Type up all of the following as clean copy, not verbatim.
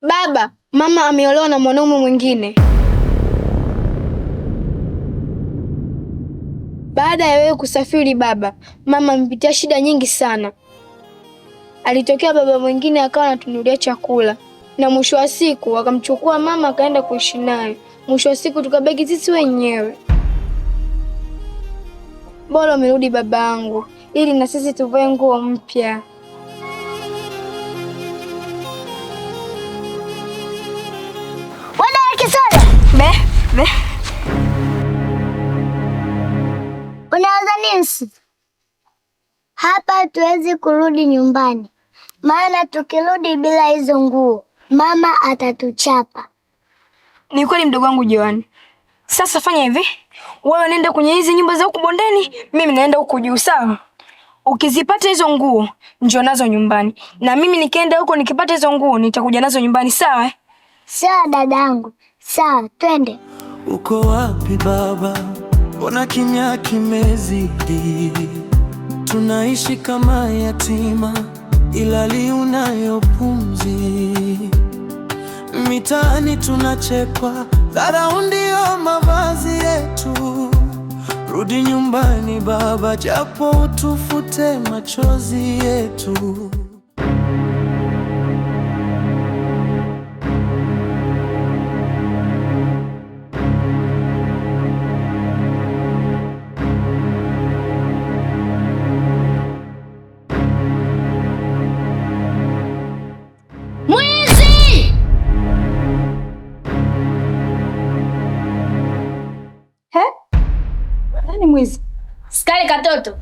Baba, mama ameolewa na mwanaume mwingine. Baada ya wewe kusafiri baba, mama amepitia shida nyingi sana. Alitokea baba mwingine akawa anatunulia chakula, na mwisho wa siku akamchukua mama akaenda kuishi naye. Mwisho wa siku tukabaki sisi wenyewe. Bora umerudi babangu, ili na sisi tuvae nguo mpya. Be. Unaweza nini? Hapa hatuwezi kurudi nyumbani, maana tukirudi bila hizo nguo mama atatuchapa. Ni kweli mdogo wangu Joan. Sasa fanya hivi, wewe nenda kwenye hizi nyumba za huku bondeni, mimi naenda huku juu, sawa? Ukizipata hizo nguo njoo nazo nyumbani, na mimi nikienda huko nikipata hizo nguo nitakuja nazo nyumbani, sawa? Sawa dadangu, sawa, twende. Uko wapi baba? Mbona kimya kimezidi? Tunaishi kama yatima, ilali unayo pumzi. Mitaani tunachekwa, dharau ndio mavazi yetu. Rudi nyumbani baba, japo utufute machozi yetu. Nani mwizi? Skali katoto.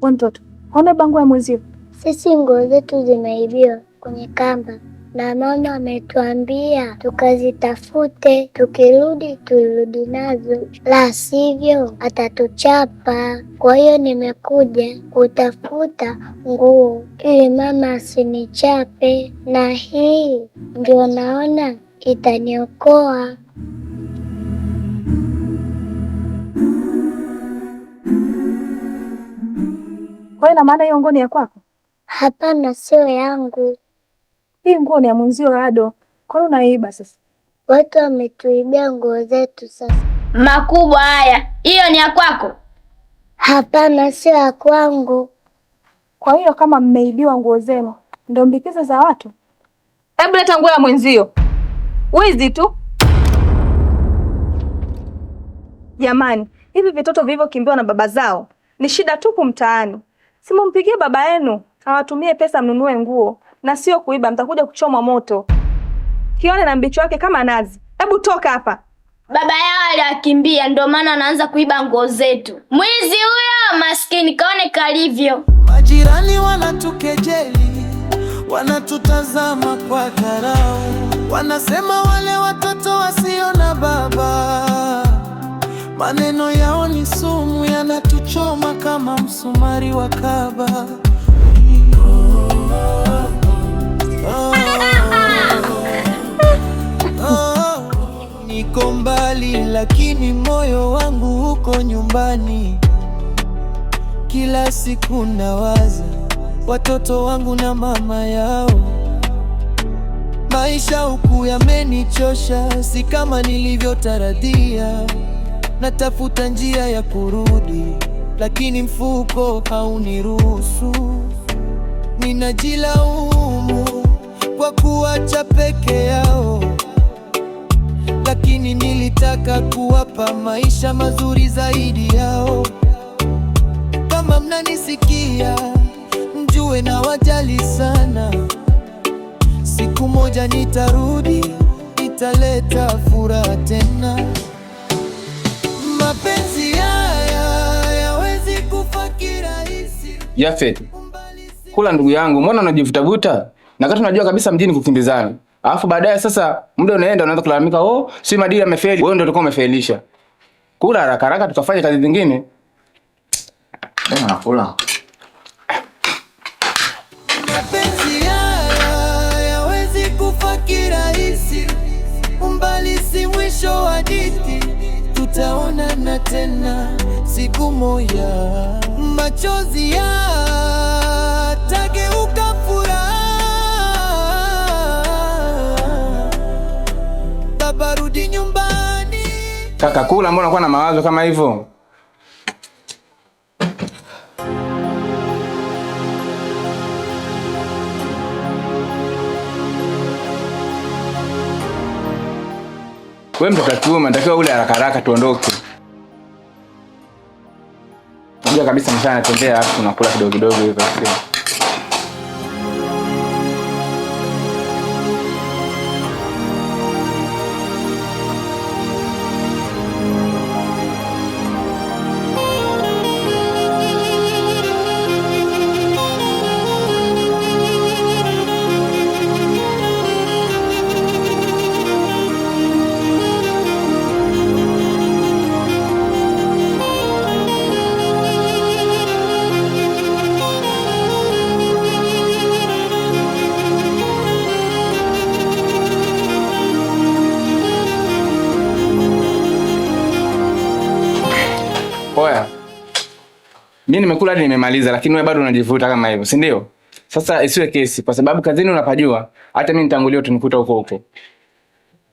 Mtoto, ona bango ya mwezio. Sisi nguo zetu zimeibiwa kwenye kamba, na mama ametuambia tukazitafute, tukirudi turudi nazo, la sivyo atatuchapa. Kwa hiyo nimekuja kutafuta nguo ili mama asinichape, na hii ndio naona itaniokoa. Kwa hiyo na maana hiyo nguo ni ya kwako? Hapana, sio yangu. Hii nguo ni ya mwenzio Ado. Kwa hiyo unaiba sasa? Watu wametuibia nguo zetu sasa. Makubwa haya, hiyo ni ya kwako? Hapana, sio ya kwangu. Kwa hiyo kama mmeibiwa nguo zenu, ndio mbikiza za watu? Hebu leta nguo ya mwenzio. Wizi tu. Jamani, hivi vitoto vilivyokimbiwa na baba zao ni shida tupu mtaani. Simumpigie baba yenu, awatumie pesa mnunue nguo, na sio kuiba, mtakuja kuchomwa moto. Kione na mbicho wake kama nazi. Hebu toka hapa. Baba yao aliwakimbia, ndio maana anaanza kuiba nguo zetu. Mwizi huyo, maskini, kaone kalivyo. Majirani wanatukejeli, wanatutazama kwa dharau, wanasema wale watoto wasio na baba. Maneno yao ni sumu, yanatuchoma kama msumari wa kaba. Niko mbali lakini moyo wangu uko nyumbani. Kila siku nawaza watoto wangu na mama yao. Maisha huku yamenichosha, si kama nilivyotarajia. Natafuta njia ya kurudi, lakini mfuko hauniruhusu. Ninajilaumu kwa kuacha peke yao, lakini nilitaka kuwapa maisha mazuri zaidi yao. Kama mnanisikia, mjue na wajali sana. Siku moja nitarudi, nitaleta furaha tena. Mapenzi haya hayawezi kufa kirahisi. Jafet, kula ndugu yangu, mbona unajivutavuta? Na kati unajua kabisa mjini kukimbizana. Alafu baadaye sasa muda unaenda unaanza kulalamika, si madili amefeli, wewe ndio utakuwa umefelisha. Kula haraka haraka tukafanye kazi zingine. Nakula. Mapenzi hayawezi kufa kirahisi, umbali si mwisho wa hadithi. Tutaonana tena siku moja, machozi yatageuka furaha. Baba rudi nyumbani. Kaka kula, mbona unakuwa na mawazo kama hivyo? Wewe mtoto kiume unatakiwa ule haraka haraka tuondoke. Unajua kabisa mshana anatembea hapo tunakula kidogo kidogo hivyo. Oya. Mimi nimekula hadi nimemaliza lakini wewe bado unajivuta kama hivyo, si ndio? Sasa isiwe kesi kwa sababu kazini unapajua, hata mimi nitangulia utanikuta huko huko.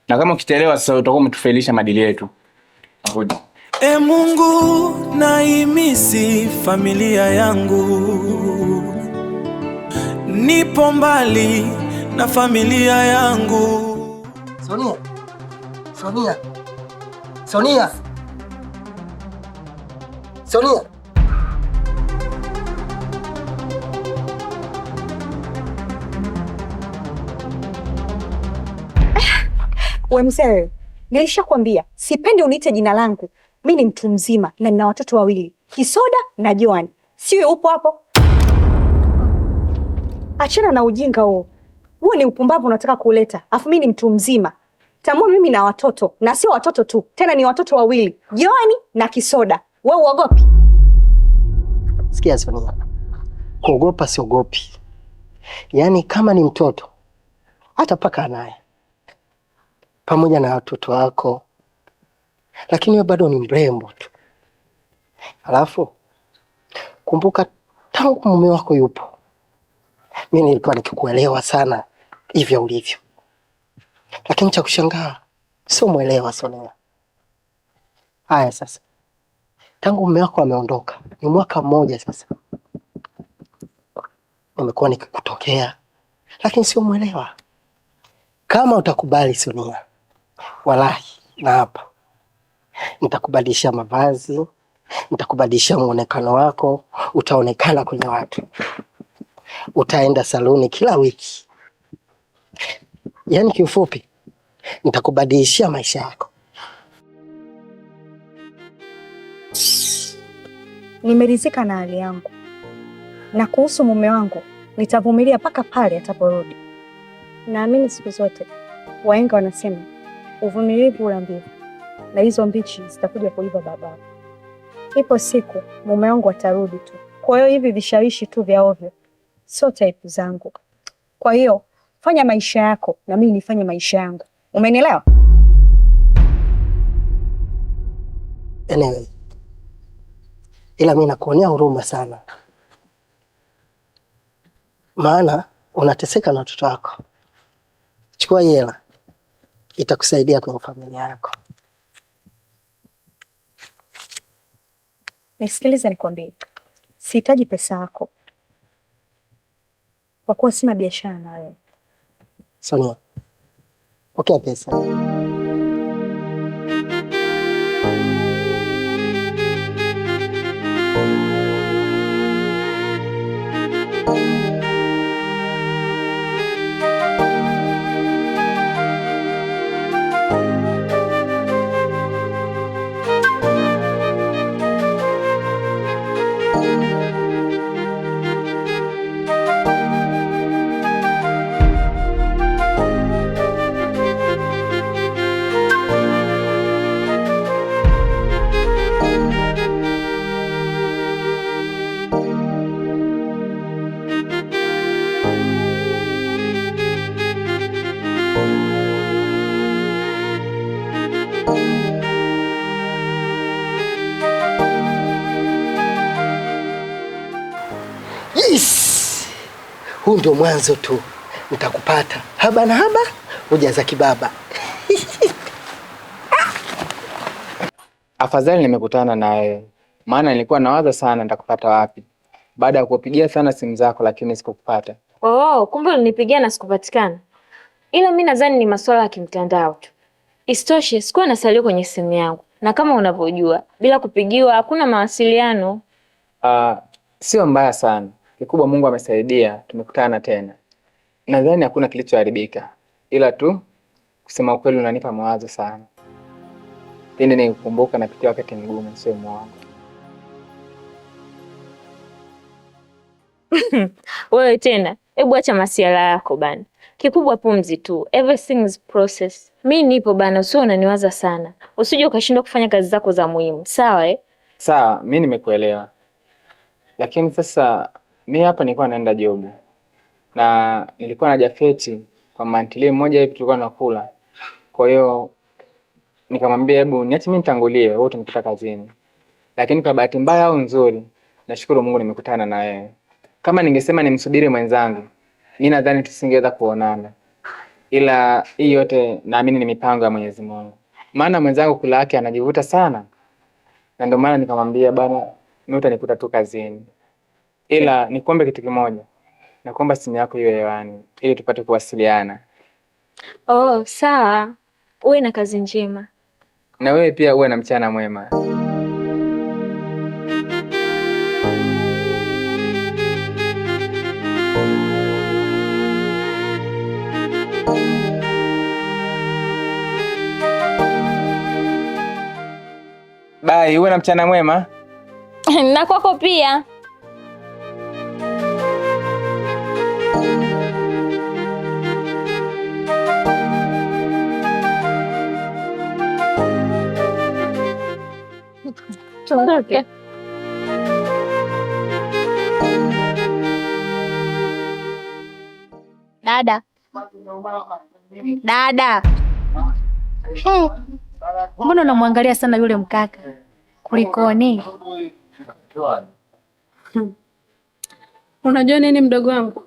Na kama ukitelewa sasa utakuwa umetufailisha madili yetu. Ngoja. Mungu naimisi familia yangu, nipo mbali na familia yangu. Sonia. Sonia. Sonia. Sonia. We mzee, nilishakwambia sipendi uniite jina langu. Mimi ni mtu mzima na nina watoto wawili, Kisoda na Joan. Sio upo hapo? Achana na ujinga huo. Huo ni upumbavu unataka kuleta. Afu mimi ni mtu mzima. Tambua mimi na watoto, na sio watoto tu, tena ni watoto wawili, Joan na Kisoda. Wewe uogopi? Sikia Sonia. Kuogopa siogopi. Yaani kama ni mtoto hata paka naye pamoja na watoto wako, lakini wewe bado ni mrembo tu. Alafu kumbuka tangu mume wako yupo, mimi nilikuwa nikikuelewa sana hivyo ulivyo, lakini cha kushangaa sio muelewa Sonia. Haya sasa, tangu mume wako ameondoka ni mwaka mmoja sasa, nimekuwa nikikutokea lakini sio muelewa. Kama utakubali Sonia, wallahi na hapa nitakubadilisha mavazi, nitakubadilisha muonekano wako, utaonekana kwenye watu, utaenda saluni kila wiki. Yaani kiufupi nitakubadilishia maisha yako. Nimeridhika na hali yangu, na kuhusu mume wangu nitavumilia mpaka pale ataporudi. Naamini siku zote wahenga wanasema uvumilivu ula mbivu, na hizo mbichi zitakuja kuiva baadaye. Ipo siku mume wangu atarudi tu. Kwa hiyo hivi vishawishi tu vya ovyo sio type zangu. Kwa hiyo fanya maisha yako na mimi nifanye maisha yangu. Umenielewa? Anyway, ila mimi nakuonea huruma sana, maana unateseka na watoto wako. Chukua hela, itakusaidia kwenye familia yako. Nisikilize nikwambie, sihitaji pesa yako kwa kuwa sina biashara na wewe. Sonia, pokea pesa. huu ndio mwanzo tu, nitakupata haba na haba, hujaza kibaba. Afadhali nimekutana na wewe, maana nilikuwa nawaza sana nitakupata wapi baada ya kupigia sana simu zako, lakini sikukupata. Oh, kumbe ulinipigia na sikupatikana. Ila mimi nadhani ni masuala ya kimtandao tu. Isitoshe, sikuwa na salio kwenye simu yangu, na kama unavyojua, bila kupigiwa hakuna mawasiliano. Sio mbaya sana. Kikubwa Mungu amesaidia, tumekutana tena. Nadhani hakuna kilichoharibika, ila tu kusema ukweli unanipa mawazo sana. Pindi nikukumbuka napitia wakati mgumu, sio mwangu. Wewe tena, hebu acha masiala yako bana. Kikubwa pumzi tu. Everything is process. Mimi nipo bana, usio unaniwaza sana. Usije ukashindwa kufanya kazi zako za muhimu. Sawa Sawa, mimi nimekuelewa. Lakini sasa mimi hapa nilikuwa naenda job. Na nilikuwa na Jafeti kwa mantili mmoja hivi tulikuwa tunakula. Kwa hiyo nikamwambia hebu niache mimi nitangulie, wewe utanikuta kazini. Lakini kwa bahati mbaya au nzuri, nashukuru Mungu nimekutana na wewe. Kama ningesema nimsubiri mwenzangu, mimi nadhani tusingeweza kuonana. Ila hii yote naamini ni mipango ya Mwenyezi Mungu. Maana mwenzangu kula yake anajivuta sana. Na ndio maana nikamwambia bana, mimi utanikuta tu kazini. Ila nikuombe kitu kimoja. Nakuomba simu yako iwe hewani ili tupate kuwasiliana. Oh, sawa. Uwe na kazi njema. Na wewe pia uwe na mchana mwema. Bye, uwe na mchana mwema. Na kwako pia. Tuondoke. Dada. Dada. Mbona unamwangalia sana yule mkaka? Kulikoni? Unajua nini mdogo wangu?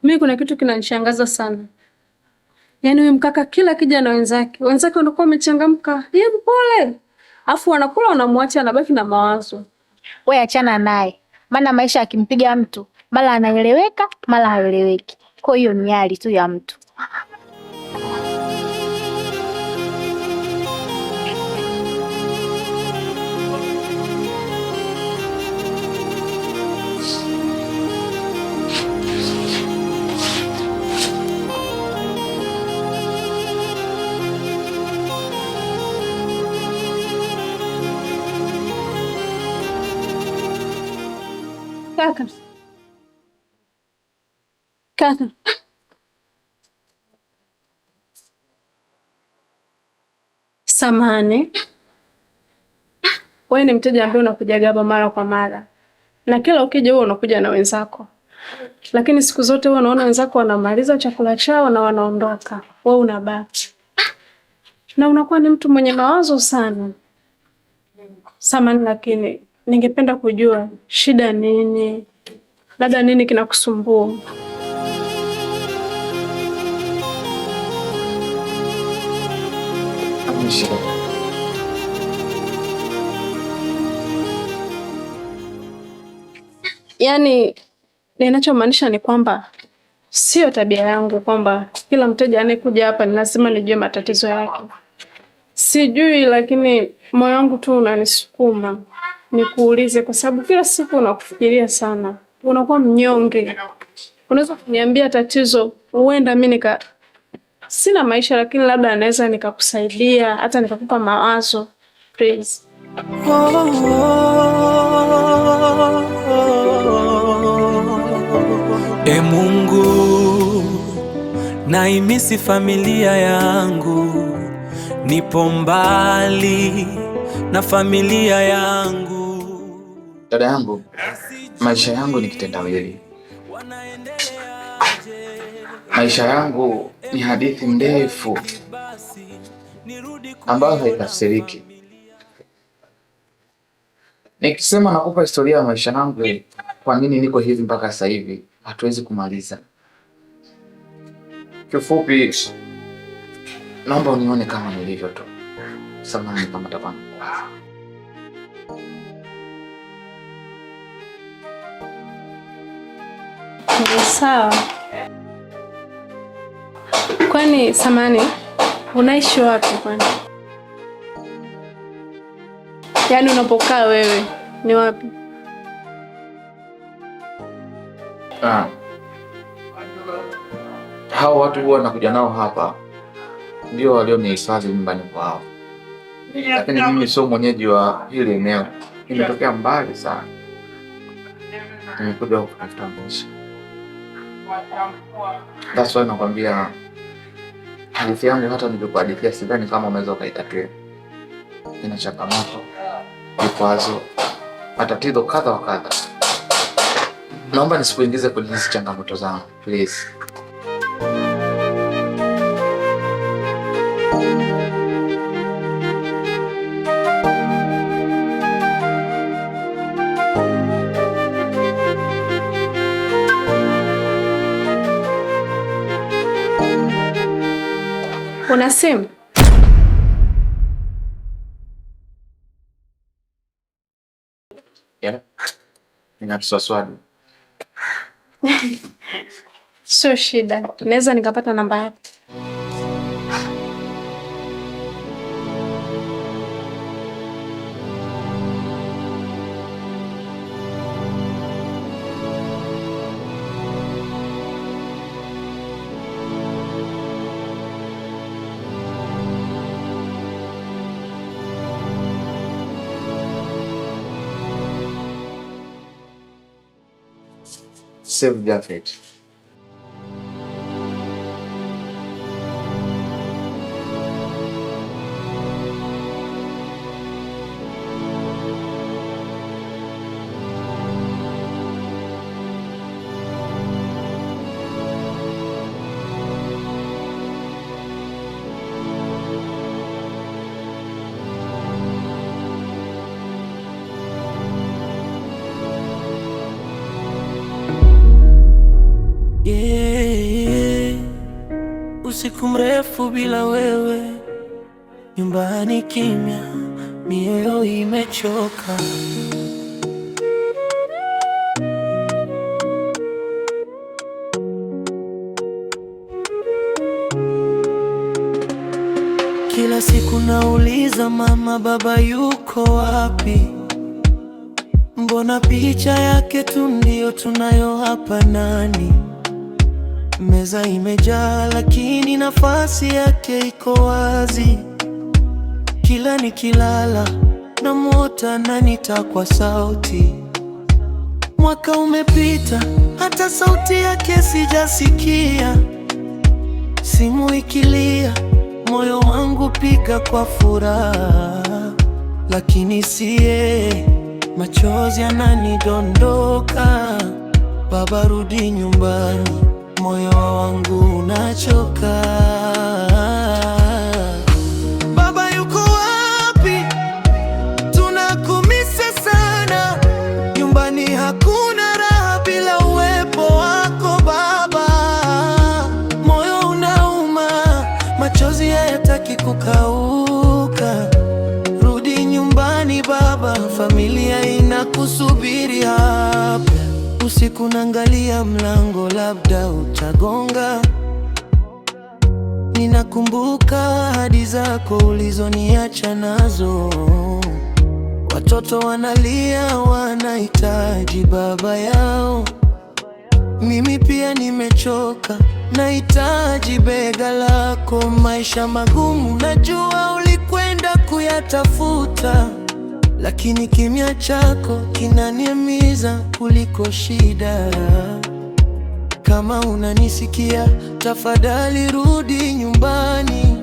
Mimi kuna kitu kinanishangaza sana. Yaani huyu mkaka kila kija na wenzake wanakuwa wamechangamka. Yeye mpole. Afu wanakula wanamwacha anabaki na mawazo. Wewe achana naye. Maana maisha akimpiga mtu, mara anaeleweka, mara haeleweki. Kwa hiyo ni hali tu ya mtu. Kaka. Samahani. Wewe ni mteja ambaye unakuja hapa mara kwa mara. Na kila ukija wewe unakuja na wenzako. Lakini siku zote wewe unaona wenzako wanamaliza chakula chao na wanaondoka. Wewe unabaki. Na unakuwa ni mtu mwenye mawazo sana. Samahani, lakini ningependa kujua shida nini? Labda nini kinakusumbua? Yaani ninachomaanisha ni kwamba sio tabia yangu kwamba kila mteja anayekuja hapa ni lazima nijue matatizo yake. Sijui, lakini moyo wangu tu unanisukuma nikuulize, kwa sababu kila siku unakufikiria sana. Unakuwa mnyonge. Unaweza kuniambia tatizo, huenda mimi sina maisha, lakini labda anaweza nikakusaidia, hata nikakupa mawazo. Please. E Mungu, naimisi familia yangu, nipo mbali na familia yangu. Dada yangu, maisha yangu ni kitendawili. Maisha yangu ni hadithi ndefu ambayo haitafsiriki. Nikisema nakupa historia ya maisha yangu, kwa nini niko hivi mpaka sasa hivi, hatuwezi kumaliza. Kifupi, naomba unione kama nilivyo tu. Samahani kama tabana. Sawa. Kwani samani, unaishi wapi kwani? Yaani unapokaa wewe ni wapi? Hao watu huwa nakuja nao hapa ndio walionihifadhi nyumbani kwao, lakini mimi sio mwenyeji wa hili eneo. Nimetokea mbali sana, nimekuja kutafuta maisha. That's why nakwambia hadithi yangu, hata nilikuhadithia sidhani kama unaweza ukaitatua. Ina changamoto, vikwazo, matatizo kadha wa kadha. Naomba nisikuingize kwenye hizi changamoto zangu, please. Una simu? Yeah. Nina kiswaswadi. Sio shida. Naweza nikapata namba yako. Save Jafet. Usiku mrefu bila wewe, nyumbani kimya, mioyo imechoka. Kila siku nauliza mama, baba yuko wapi? Mbona picha yake tu ndio tunayo hapa nani? Meza imejaa lakini nafasi yake iko wazi. Kila nikilala namuota ananiita kwa sauti. Mwaka umepita hata sauti yake sijasikia. Simu ikilia moyo wangu piga kwa furaha, lakini siye, machozi yananidondoka. Baba rudi nyumbani, moyo wangu unachoka. Baba yuko wapi? Tunakumisa sana. Nyumbani hakuna raha bila uwepo wako baba. Moyo unauma, machozi hayataki kukauka. Rudi nyumbani baba, familia inakusubiri hapa. Usiku naangalia mlango, labda utagonga. Ninakumbuka ahadi zako ulizoniacha nazo. Watoto wanalia, wanahitaji baba yao. Mimi pia nimechoka, nahitaji bega lako. Maisha magumu najua ulikwenda kuyatafuta, lakini kimya chako kinaniumiza kuliko shida. Kama unanisikia, tafadhali rudi nyumbani.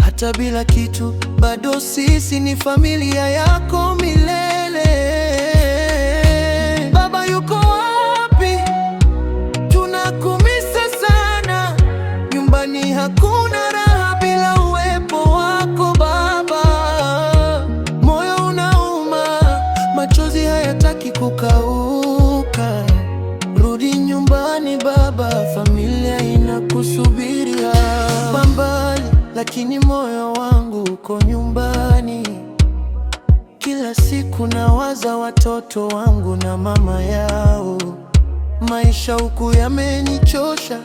Hata bila kitu, bado sisi ni familia yako milele. Baba yuko wapi? Tunakumisa sana. Nyumbani hakuna raha bila uwepo wako baba. Moyo unauma, machozi hayataki kukauka. Rudi lakini moyo wangu uko nyumbani. Kila siku nawaza watoto wangu na mama yao. Maisha huku yamenichosha,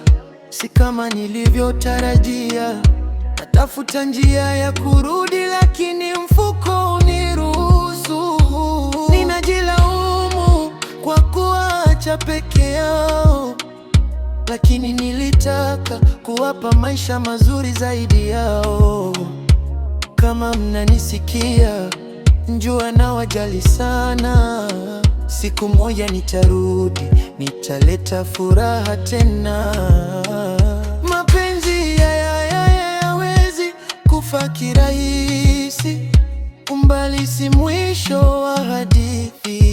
si kama nilivyotarajia. Natafuta njia ya kurudi, lakini mfuko uniruhusu. Ninajilaumu kwa kuacha peke yao, lakini nilitaka kuwapa maisha mazuri zaidi yao. Kama mnanisikia, njua nawajali sana. Siku moja nitarudi, nitaleta furaha tena. Mapenzi hayawezi kufa kirahisi, umbali si mwisho wa hadithi.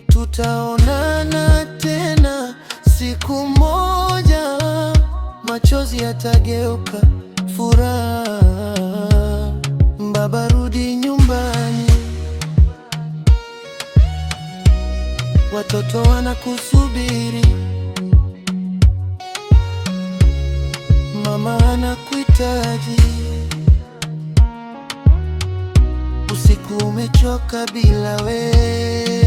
Tutaonana tena siku moja, machozi yatageuka furaha. Baba, rudi nyumbani, watoto wanakusubiri. Mama anakuhitaji, usiku umechoka bila wewe.